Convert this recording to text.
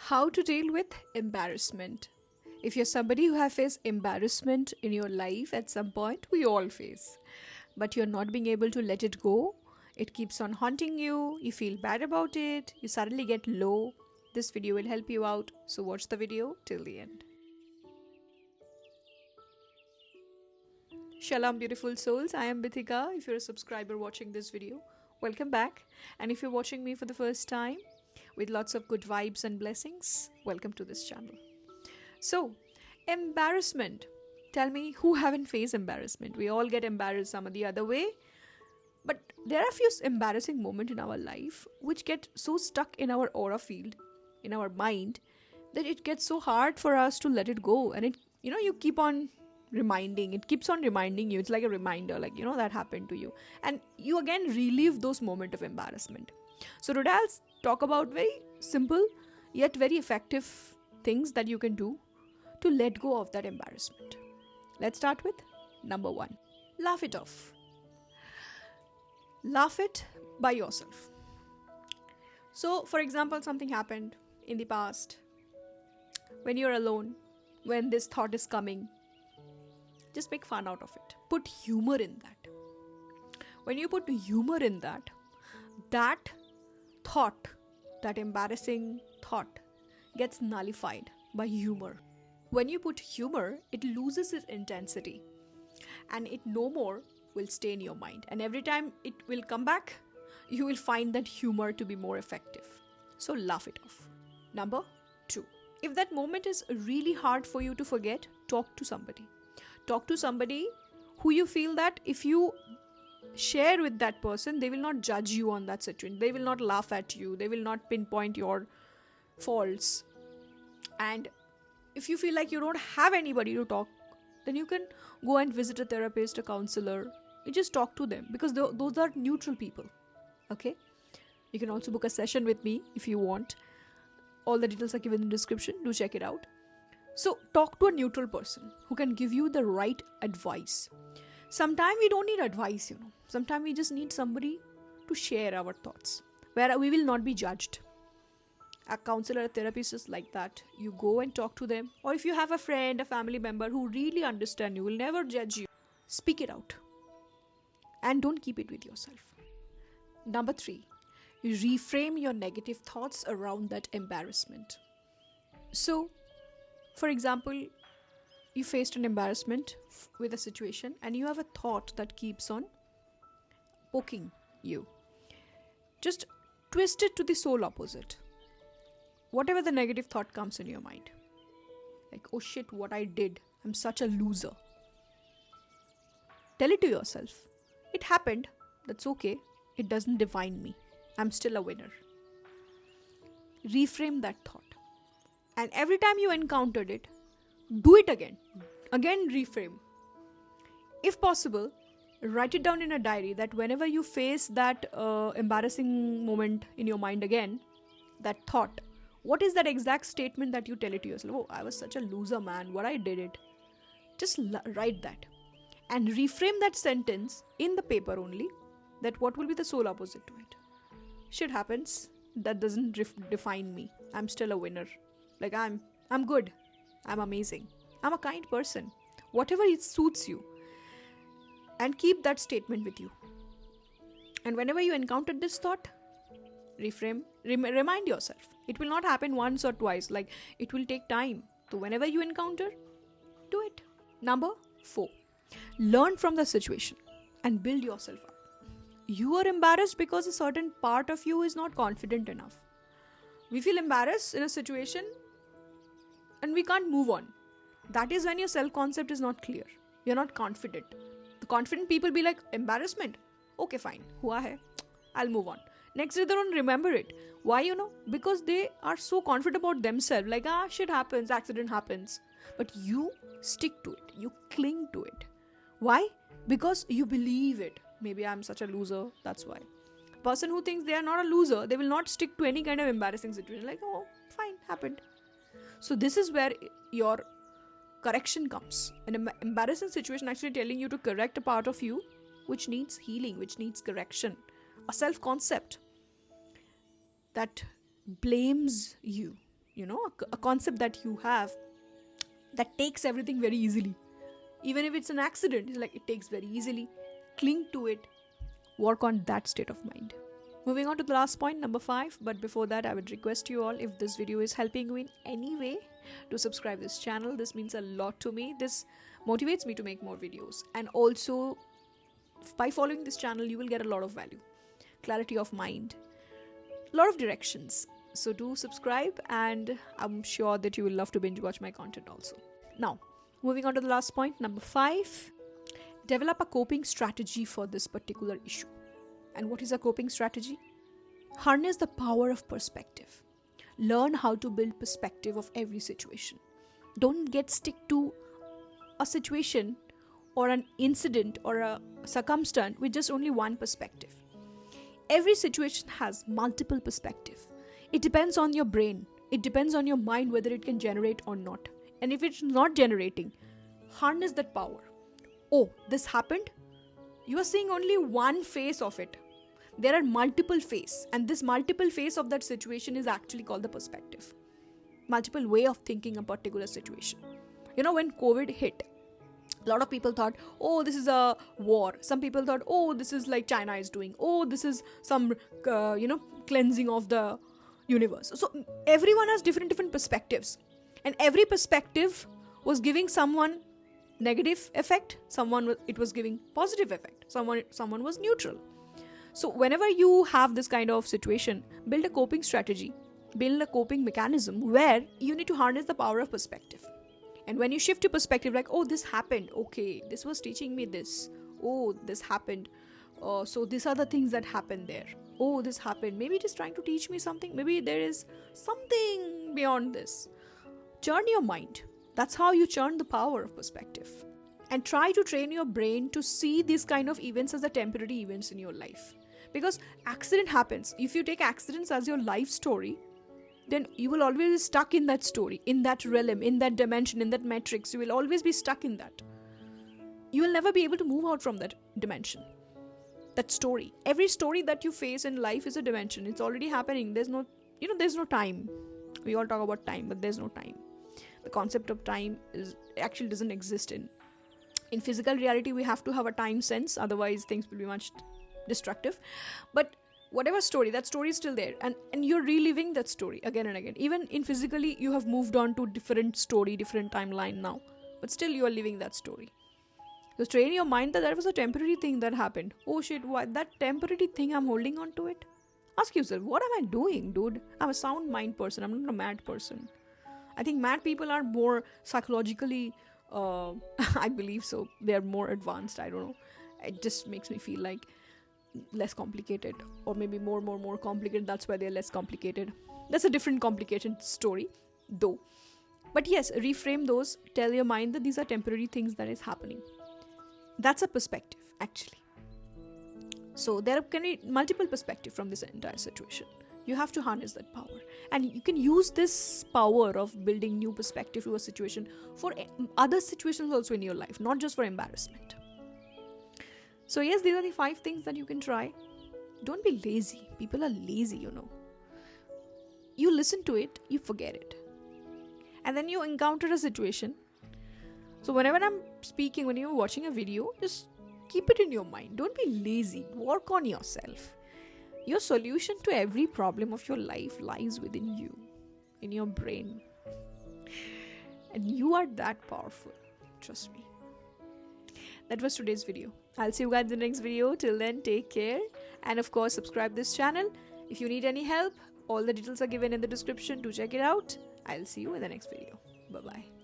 How to deal with embarrassment. If you're somebody who have faced embarrassment in your life at some point, we all face. But you're not being able to let it go. It keeps on haunting you. You feel bad about it. You suddenly get low. This video will help you out. So watch the video till the end. Shalom, beautiful souls. I am Bithika. If you're a subscriber watching this video, welcome back. And if you're watching me for the first time, with lots of good vibes and blessings, welcome to this channel. So, embarrassment. Tell me, who haven't faced embarrassment? We all get embarrassed some of the other way. But there are a few embarrassing moments in our life which get so stuck in our aura field, in our mind, that it gets so hard for us to let it go. And you keep on it keeps on reminding you. It's like a reminder, that happened to you. And you again relive those moments of embarrassment. So today I'll talk about very simple yet very effective things that you can do to let go of that embarrassment. Let's start with number 1. Laugh it off. Laugh it by yourself. So, for example, something happened in the past. When you're alone, when this thought is coming, just make fun out of it. Put humor in that. When you put humor in that thought, that embarrassing thought, gets nullified by humor. When you put humor, it loses its intensity and it no more will stay in your mind. And every time it will come back, you will find that humor to be more effective. So laugh it off. Number 2. If that moment is really hard for you to forget, talk to somebody. Talk to somebody who you feel that if you share with that person, they will not judge you on that situation. They will not laugh at you. They will not pinpoint your faults. And if you feel like you don't have anybody to talk, then you can go and visit a therapist, a counselor. You just talk to them because those are neutral people. Okay? You can also book a session with me if you want. All the details are given in the description. Do check it out. So talk to a neutral person who can give you the right advice. Sometimes we don't need advice, Sometimes we just need somebody to share our thoughts, where we will not be judged. A counselor, a therapist is like that. You go and talk to them. Or if you have a friend, a family member who really understands you, will never judge you, speak it out. And don't keep it with yourself. Number 3, you reframe your negative thoughts around that embarrassment. So, for example, you faced an embarrassment with a situation and you have a thought that keeps on poking you. Just twist it to the soul opposite. Whatever the negative thought comes in your mind. Like, oh shit, what I did. I'm such a loser. Tell it to yourself. It happened. That's okay. It doesn't define me. I'm still a winner. Reframe that thought. And every time you encountered it, do it again. Again, reframe. If possible, write it down in a diary that whenever you face that embarrassing moment in your mind again, that thought, what is that exact statement that you tell it to yourself? Oh, I was such a loser, man. What I did it. Just write that. And reframe that sentence in the paper only. That what will be the soul opposite to it. Shit happens. That doesn't define me. I'm still a winner. Like I'm good. I'm amazing. I'm a kind person. Whatever it suits you. And keep that statement with you. And whenever you encounter this thought, reframe, remind yourself. It will not happen once or twice. Like it will take time. So whenever you encounter, do it. Number 4. Learn from the situation and build yourself up. You are embarrassed because a certain part of you is not confident enough. We feel embarrassed in a situation and we can't move on. That is when your self-concept is not clear. You're not confident. The confident people be like, embarrassment? Okay, fine. Hua hai. I'll move on. Next day they don't remember it. Why, Because they are so confident about themselves. Like, shit happens, accident happens. But you stick to it. You cling to it. Why? Because you believe it. Maybe I'm such a loser. That's why. Person who thinks they are not a loser, they will not stick to any kind of embarrassing situation. Like, oh, fine, happened. So this is where your correction comes. An embarrassing situation actually telling you to correct a part of you which needs healing, which needs correction. A self-concept that blames you. a concept that you have that takes everything very easily. Even if it's an accident, it's like it takes very easily. Cling to it. Work on that state of mind. Moving on to the last point, number 5. But before that, I would request you all, if this video is helping you in any way, to subscribe this channel. This means a lot to me. This motivates me to make more videos. And also, by following this channel, you will get a lot of value, clarity of mind, a lot of directions. So do subscribe, and I'm sure that you will love to binge watch my content also. Now, moving on to the last point, number 5. Develop a coping strategy for this particular issue. And what is a coping strategy? Harness the power of perspective. Learn how to build perspective of every situation. Don't get stick to a situation or an incident or a circumstance with just only one perspective. Every situation has multiple perspectives. It depends on your brain. It depends on your mind whether it can generate or not. And if it's not generating, harness that power. Oh, this happened? You are seeing only one face of it. There are multiple faces, and this multiple face of that situation is actually called the perspective. Multiple way of thinking a particular situation. When COVID hit, a lot of people thought, oh, this is a war. Some people thought, oh, this is like China is doing. Oh, this is some, cleansing of the universe. So everyone has different perspectives. And every perspective was giving someone negative effect. Someone, it was giving positive effect. Someone was neutral. So whenever you have this kind of situation, build a coping strategy. Build a coping mechanism where you need to harness the power of perspective. And when you shift your perspective, like, oh, this happened. Okay, this was teaching me this. Oh, this happened. So these are the things that happened there. Oh, this happened. Maybe it is trying to teach me something. Maybe there is something beyond this. Churn your mind. That's how you churn the power of perspective. And try to train your brain to see these kind of events as the temporary events in your life. Because accident happens. If you take accidents as your life story, then you will always be stuck in that story, in that realm, in that dimension, in that matrix. You will always be stuck in that. You will never be able to move out from that dimension, that story. Every story that you face in life is a dimension. It's already happening. There's no time. We all talk about time, but there's no time. The concept of time actually doesn't exist in physical reality. We have to have a time sense, otherwise things will be much destructive. But whatever story, that story is still there, and you're reliving that story again and again. Even in physically, you have moved on to different story, different timeline now, but still you are living that story. So train your mind that was a temporary thing that happened. Oh shit, what, that temporary thing, I'm holding on to it. Ask yourself, what am I doing, dude? I'm a sound mind person. I'm not a mad person. I think mad people are more psychologically, I believe so. They are more advanced. I don't know. It just makes me feel like less complicated, or maybe more complicated. That's why they're less complicated. That's a different complicated story though. But yes, reframe those. Tell your mind that these are temporary things that is happening. That's a perspective actually. So there can be multiple perspectives from this entire situation. You have to harness that power, and you can use this power of building new perspective to a situation for other situations also in your life, not just for embarrassment. So yes, these are the 5 things that you can try. Don't be lazy. People are lazy, You listen to it, you forget it. And then you encounter a situation. So whenever I'm speaking, when you're watching a video, just keep it in your mind. Don't be lazy. Work on yourself. Your solution to every problem of your life lies within you, in your brain. And you are that powerful. Trust me. That was today's video. I'll see you guys in the next video. Till then, take care. And of course, subscribe this channel. If you need any help, all the details are given in the description. Do check it out. I'll see you in the next video. Bye-bye.